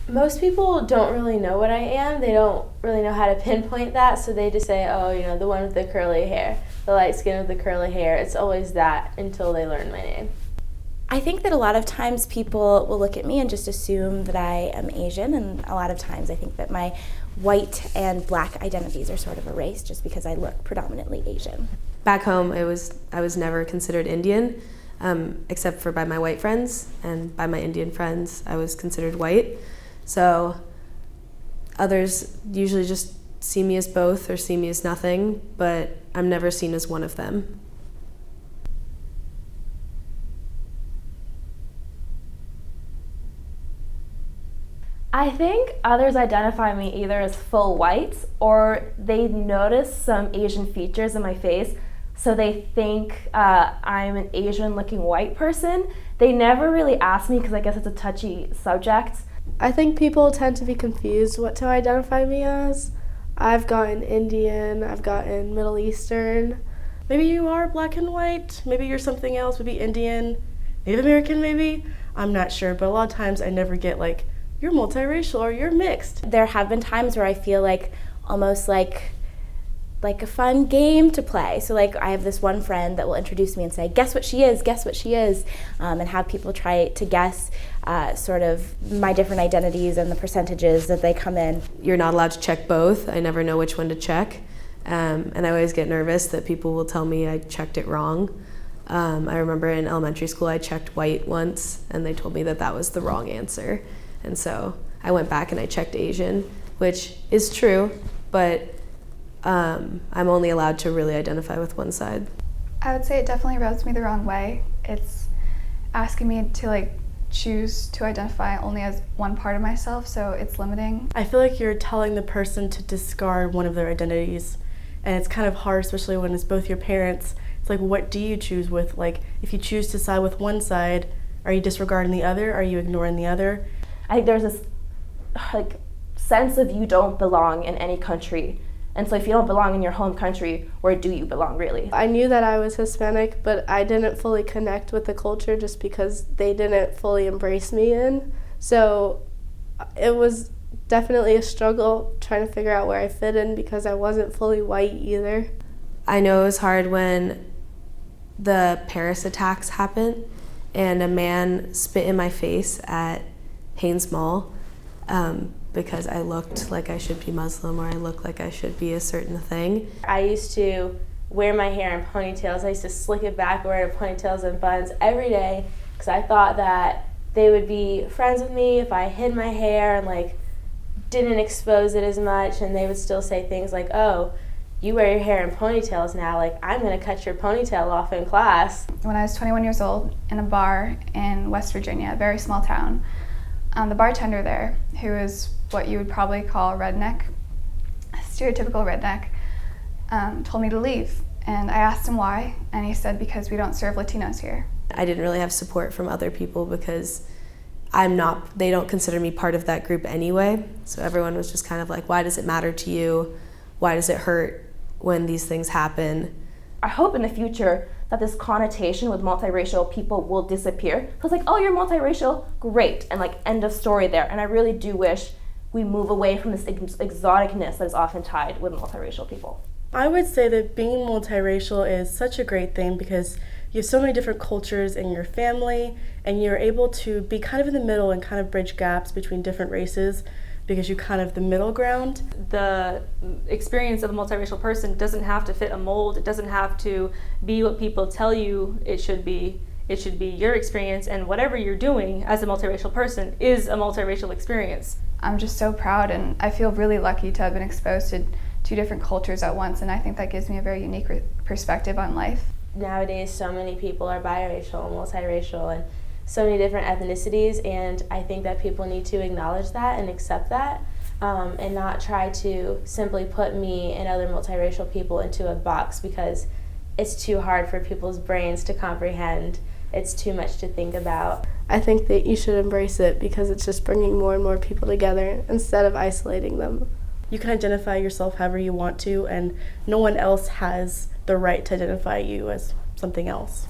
Most people don't really know what I am. They don't really know how to pinpoint that, so they just say, oh, the one with the curly hair, the light skin with the curly hair. It's always that until they learn my name. I think that a lot of times people will look at me and just assume that I am Asian, and a lot of times I think that my white and black identities are sort of erased just because I look predominantly Asian. Back home, I was never considered Indian, except for by my white friends, and by my Indian friends, I was considered white. So others usually just see me as both or see me as nothing, but I'm never seen as one of them. I think others identify me either as full white or they notice some Asian features in my face, so they think I'm an Asian-looking white person. They never really ask me because I guess it's a touchy subject. I think people tend to be confused what to identify me as. I've gotten Indian, I've gotten Middle Eastern. Maybe you are black and white, maybe you're something else, maybe Indian, Native American maybe. I'm not sure, but a lot of times I never get like, you're multiracial or you're mixed. There have been times where I feel like almost like a fun game to play. So like I have this one friend that will introduce me and say, guess what she is, and have people try to guess sort of my different identities and the percentages that they come in. You're not allowed to check both. I never know which one to check. And I always get nervous that people will tell me I checked it wrong. I remember in elementary school I checked white once and they told me that was the wrong answer. And so I went back and I checked Asian, which is true, but I'm only allowed to really identify with one side. I would say it definitely rubs me the wrong way. It's asking me to choose to identify only as one part of myself, so it's limiting. I feel like you're telling the person to discard one of their identities, and it's kind of hard, especially when it's both your parents. It's like, what do you choose with? Like, if you choose to side with one side, are you disregarding the other? Are you ignoring the other? I think there's this sense of you don't belong in any country. And so if you don't belong in your home country, where do you belong really? I knew that I was Hispanic, but I didn't fully connect with the culture just because they didn't fully embrace me in. So it was definitely a struggle trying to figure out where I fit in because I wasn't fully white either. I know it was hard when the Paris attacks happened and a man spit in my face at Haynes Mall because I looked like I should be Muslim or I looked like I should be a certain thing. I used to wear my hair in ponytails. I used to slick it back, wear it in ponytails and buns every day because I thought that they would be friends with me if I hid my hair and didn't expose it as much, and they would still say things like, oh, you wear your hair in ponytails now, I'm gonna cut your ponytail off in class. When I was 21 years old in a bar in West Virginia, a very small town, the bartender there, who is what you would probably call a redneck, a stereotypical redneck, told me to leave. And I asked him why, and he said, because we don't serve Latinos here. I didn't really have support from other people because they don't consider me part of that group anyway. So everyone was just kind of like, why does it matter to you? Why does it hurt when these things happen? I hope in the future that this connotation with multiracial people will disappear. So it's oh, you're multiracial, great, and end of story there. And I really do wish we move away from this exoticness that is often tied with multiracial people. I would say that being multiracial is such a great thing because you have so many different cultures in your family and you're able to be kind of in the middle and kind of bridge gaps between different races because you're kind of the middle ground. The experience of a multiracial person doesn't have to fit a mold. It doesn't have to be what people tell you it should be. It should be your experience, and whatever you're doing as a multiracial person is a multiracial experience. I'm just so proud, and I feel really lucky to have been exposed to two different cultures at once, and I think that gives me a very unique perspective on life. Nowadays, so many people are biracial and multiracial and so many different ethnicities, and I think that people need to acknowledge that and accept that and not try to simply put me and other multiracial people into a box because it's too hard for people's brains to comprehend. It's too much to think about. I think that you should embrace it because it's just bringing more and more people together instead of isolating them. You can identify yourself however you want to, and no one else has the right to identify you as something else.